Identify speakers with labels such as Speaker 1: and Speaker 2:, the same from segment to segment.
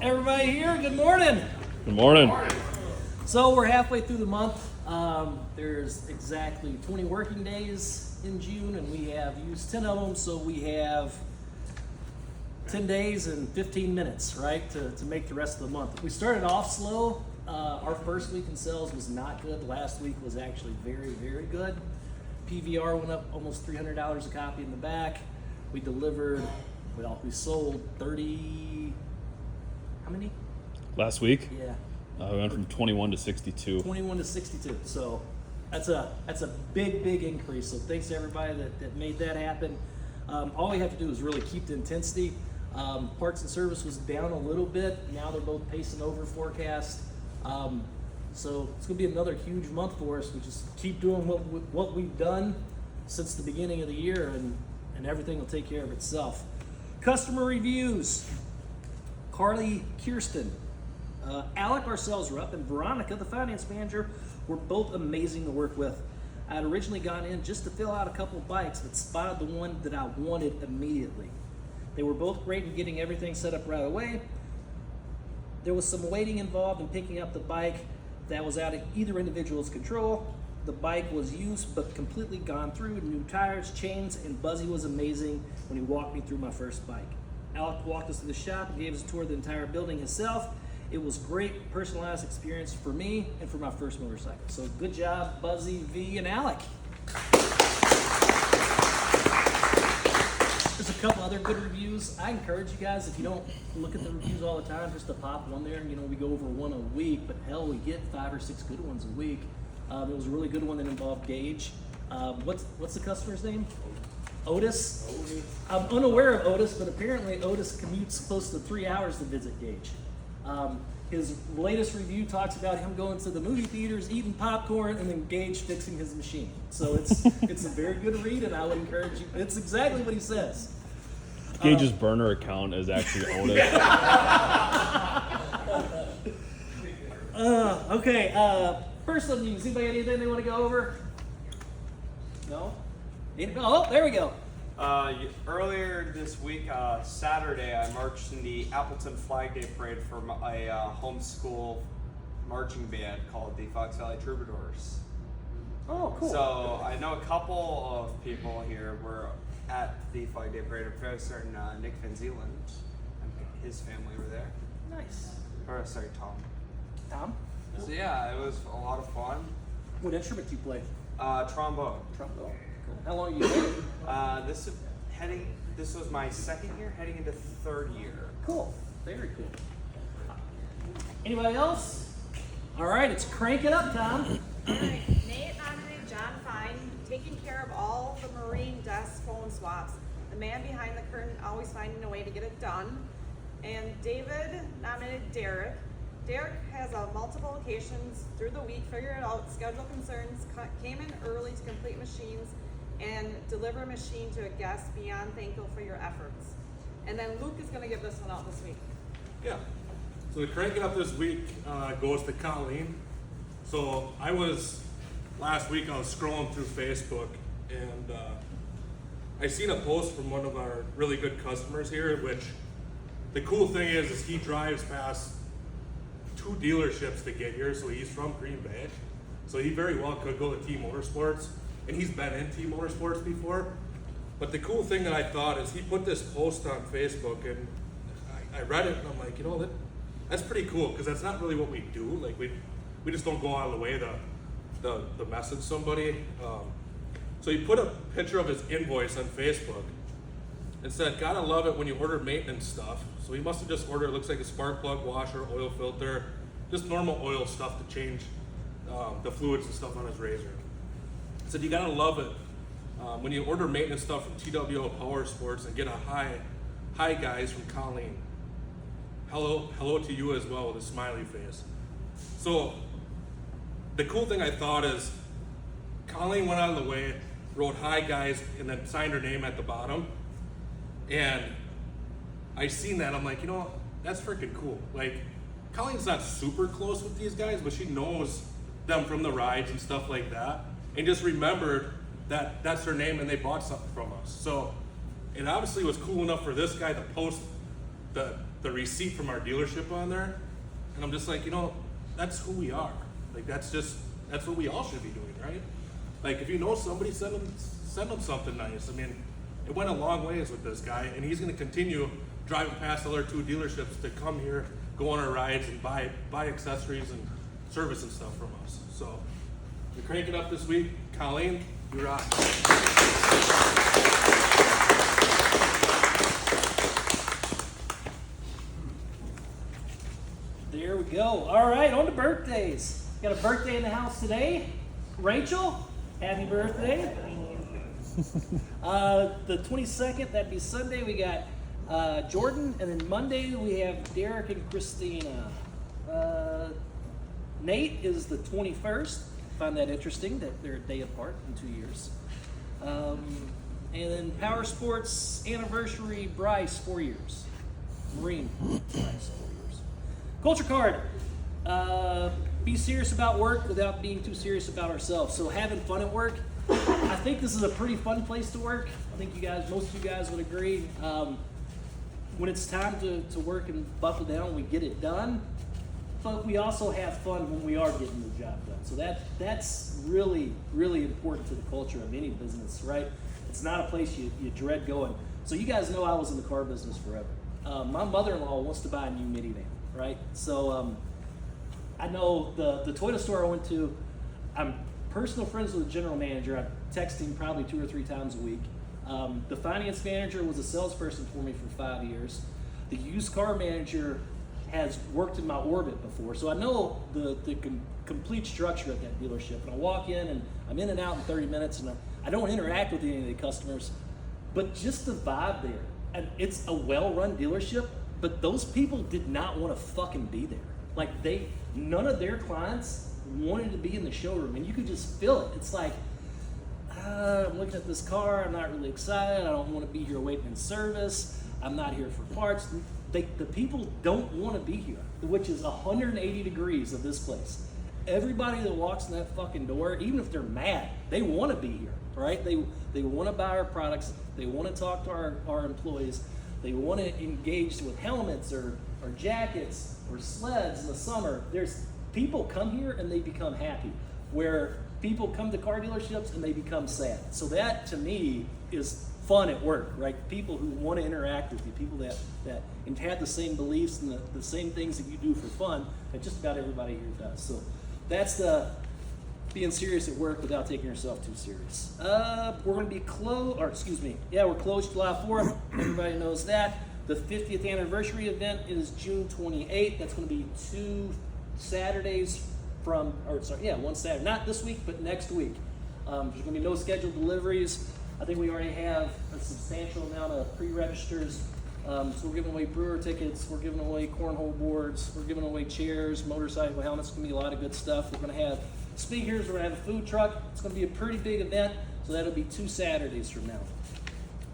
Speaker 1: Everybody here, good morning.
Speaker 2: Good morning.
Speaker 1: So we're halfway through the month. There's exactly 20 working days in June, and we have used 10 of them, so we have 10 days and 15 minutes, right, to make the rest of the month. We started off slow. Our first week in sales was not good. Last week was actually very, very good. PVR went up almost $300 a copy in the back. We delivered, we sold 30, how many?
Speaker 2: Last week,
Speaker 1: Yeah.
Speaker 2: we went from 21 to 62.
Speaker 1: 21 to 62. So that's a big increase. So thanks to everybody that made that happen. All we have to do is really keep the intensity. Parts and service was down a little bit. Now they're both pacing over forecast. So it's going to be another huge month for us. We just keep doing what we've done since the beginning of the year, and everything will take care of itself. Customer reviews. Carly Kirsten. Alec, our sales rep, and Veronica, the finance manager, were both amazing to work with. I had originally gone in just to fill out a couple of bikes, but spotted the one that I wanted immediately. They were both great in getting everything set up right away. There was some waiting involved in picking up the bike that was out of either individual's control. The bike was used but completely gone through, new tires, chains, and Buzzy was amazing when he walked me through my first bike. Alec walked us to the shop and gave us a tour of the entire building himself. It was great, personalized experience for me and for my first motorcycle. So good job, Buzzy, V, and Alec. There's a couple other good reviews. I encourage you guys, if you don't look at the reviews all the time, just to pop one there. We go over one a week, but hell, we get 5 or 6 good ones a week. There was a really good one that involved Gage. What's the customer's name? Otis? I'm unaware of Otis, but apparently Otis commutes close to 3 hours to visit Gage. His latest review talks about him going to the movie theaters, eating popcorn, and then Gage fixing his machine. So it's a very good read, and I would encourage you. It's exactly what he says.
Speaker 2: Gage's burner account is actually Otis.
Speaker 1: Okay, personal news. Anybody got anything they want to go over? No? Oh, there we go.
Speaker 3: Earlier this week, Saturday, I marched in the Appleton Flag Day Parade for a homeschool marching band called the Fox Valley Troubadours.
Speaker 1: Oh, cool.
Speaker 3: So I know a couple of people here were at the Flag Day Parade. Professor Nick Van Zeeland and his family were there.
Speaker 1: Nice.
Speaker 3: Or sorry, Tom.
Speaker 1: Tom?
Speaker 3: So yeah, it was a lot of fun.
Speaker 1: What instrument do you play?
Speaker 3: Trombone.
Speaker 1: Trombone. Cool. How long are you playing?
Speaker 3: This was my second year, heading into third year.
Speaker 1: Cool. Very cool. Anybody else? All right, it's crank it up, Tom.
Speaker 4: All right, Nate nominated John Fine, taking care of all the Marine desk phone swaps. The man behind the curtain, always finding a way to get it done. And David nominated Derek. Derek has multiple locations through the week, figured it out, schedule concerns, came in early to complete machines, and deliver a machine to a guest. Beyond thankful for your efforts. And then Luke is going to give this one out this week.
Speaker 5: Yeah. So the crank it up this week goes to Colleen. So last week I was scrolling through Facebook and I seen a post from one of our really good customers here, which the cool thing is he drives past 2 dealerships to get here. So he's from Green Bay. So he very well could go to T Motorsports, and he's been in T Motorsports before. But the cool thing that I thought is he put this post on Facebook, and I read it, and I'm like, that's pretty cool, because that's not really what we do. Like we just don't go out of the way to message somebody. So he put a picture of his invoice on Facebook and said, "Gotta love it when you order maintenance stuff." So he must have just ordered, it looks like a spark plug, washer, oil filter, just normal oil stuff to change the fluids and stuff on his Razor. He said, "You gotta love it when you order maintenance stuff from TWO Power Sports and get a hi guys from Colleen. Hello to you as well," with a smiley face. So the cool thing I thought is Colleen went out of the way, wrote "hi guys," and then signed her name at the bottom. And I seen that, I'm like, that's freaking cool. Like, Colleen's not super close with these guys, but she knows them from the rides and stuff like that, and just remembered that that's her name and they bought something from us. So it obviously was cool enough for this guy to post the the receipt from our dealership on there, and I'm just like, you know, that's who we are. Like that's what we all should be doing, right? Like if you know somebody, send them something nice. I mean, it went a long ways with this guy, and he's going to continue driving past the other 2 dealerships to come here, go on our rides, and buy accessories and service and stuff from us. So we crank it up this week. Colleen, you rock.
Speaker 1: There we go. All right, on to birthdays. Got a birthday in the house today. Rachel, happy birthday. The 22nd, that'd be Sunday, we got Jordan, and then Monday we have Derek and Christina. Nate is the 21st. Find that interesting that they're a day apart in 2 years. And then Power Sports anniversary, Bryce, 4 years. Marine, Bryce, 4 years. Culture card. Be serious about work without being too serious about ourselves. So having fun at work. I think this is a pretty fun place to work. I think most of you guys would agree. When it's time to work and buckle down, we get it done. But we also have fun when we are getting the job done. So that's really, really important to the culture of any business, right? It's not a place you dread going. So you guys know I was in the car business forever. My mother-in-law wants to buy a new minivan, right? So I know the Toyota store I went to, I'm personal friends with the general manager. I text him probably 2 or 3 times a week. The finance manager was a salesperson for me for 5 years. The used car manager has worked in my orbit before, so I know the complete structure of that dealership. And I walk in and I'm in and out in 30 minutes, and I don't interact with any of the customers, but just the vibe there. And it's a well-run dealership, but those people did not want to fucking be there. Like none of their clients wanted to be in the showroom, and you could just feel it. It's like, I'm looking at this car, I'm not really excited, I don't want to be here waiting in service, I'm not here for parts. The people don't want to be here, which is 180 degrees of this place. Everybody that walks in that fucking door, even if they're mad, they want to be here, right? They want to buy our products, they want to talk to our employees, they want to engage with helmets or jackets or sleds in the summer. There's people come here and they become happy, where people come to car dealerships and they become sad. So that to me is fun at work, right? People who want to interact with you, people that and have the same beliefs and the same things that you do for fun that just about everybody here does. So that's the being serious at work without taking yourself too serious. We're going to be closed, we're closed July 4th. Everybody knows that. The 50th anniversary event is June 28th. That's going to be 2 Saturdays one Saturday, not this week, but next week. There's going to be no scheduled deliveries. I think we already have a substantial amount of pre-registers. So we're giving away brewer tickets, we're giving away cornhole boards, we're giving away chairs, motorcycle helmets. It's going to be a lot of good stuff. We're going to have speakers, we're going to have a food truck. It's going to be a pretty big event, so that'll be 2 Saturdays from now.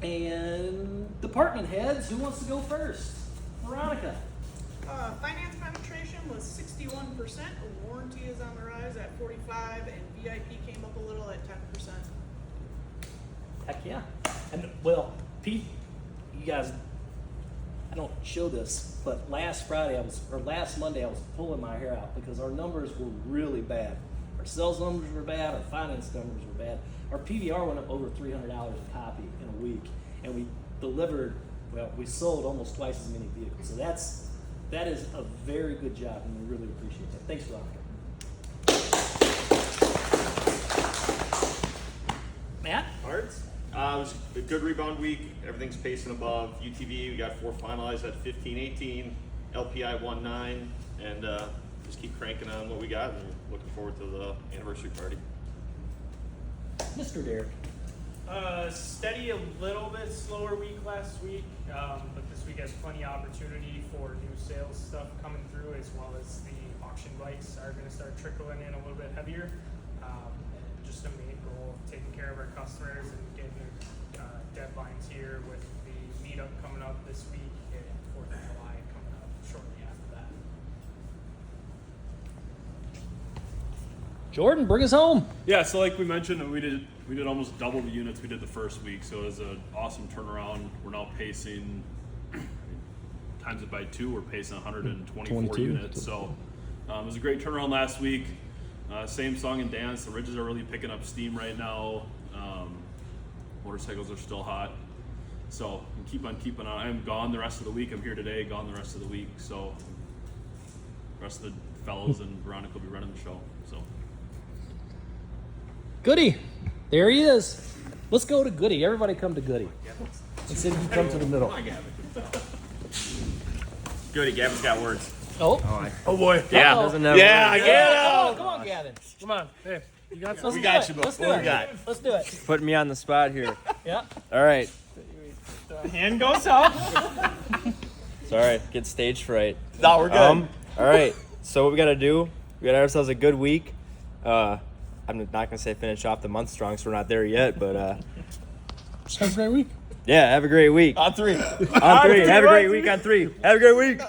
Speaker 1: And department heads, who wants to go first? Veronica.
Speaker 6: Finance penetration was 61%. Warranty is on the rise at 45%, and VIP came up a little at 10%.
Speaker 1: Heck yeah. And well, Pete, you guys, I don't show this, but last Monday I was pulling my hair out because our numbers were really bad. Our sales numbers were bad, our finance numbers were bad. Our PVR went up over $300 a copy in a week, and we sold almost twice as many vehicles. So that is a very good job, and we really appreciate that. Thanks, Veronica. Matt?
Speaker 7: Parts? It was a good rebound week. Everything's pacing above. UTV, we got 4 finalized at 15-18, LPI 1-9, and just keep cranking on what we got, and looking forward to the anniversary party.
Speaker 1: Mr. Derek.
Speaker 8: Steady, a little bit slower week last week, but this week has plenty of opportunity for new sales stuff coming through, as well as the auction bikes are going to start trickling in a little bit heavier. Just a main goal of taking care of our customers and getting deadlines here with the meetup coming up this week and 4th of July coming up shortly after that.
Speaker 1: Jordan, bring us home.
Speaker 2: Yeah, so like we mentioned, we did almost double the units we did the first week, so it was an awesome turnaround. We're now pacing. times it by 2, we're pacing 124
Speaker 9: 22.
Speaker 2: units. So it was a great turnaround last week. Same song and dance. The ridges are really picking up steam right now. Motorcycles are still hot. So keep on keeping on. I'm gone the rest of the week. I'm here today, gone the rest of the week. So the rest of the fellows and Veronica will be running the show. So
Speaker 1: Goody, there he is. Let's go to Goody. Everybody come to Goody. And Sid, you come to the middle.
Speaker 7: Goody, Gavin's got words.
Speaker 1: Oh,
Speaker 9: Oh boy.
Speaker 7: Yeah.
Speaker 9: Doesn't never
Speaker 7: Yeah,
Speaker 9: work.
Speaker 7: get
Speaker 1: come on, Gavin.
Speaker 9: Come on. Hey, you got
Speaker 1: Let's
Speaker 9: something?
Speaker 1: do it. Let's do it.
Speaker 7: got?
Speaker 1: Let's do it.
Speaker 9: Putting me on the spot here.
Speaker 1: Yeah.
Speaker 9: All right.
Speaker 8: The hand goes up.
Speaker 9: It's all right. Get stage fright.
Speaker 7: No, we're good.
Speaker 9: All right. So what we got to do, we got ourselves a good week. I'm not going to say finish off the month strong, so we're not there yet, but
Speaker 1: Have a great week.
Speaker 9: yeah, have a great week.
Speaker 7: On 3.
Speaker 9: On 3. Have a great week on 3. Have a great week.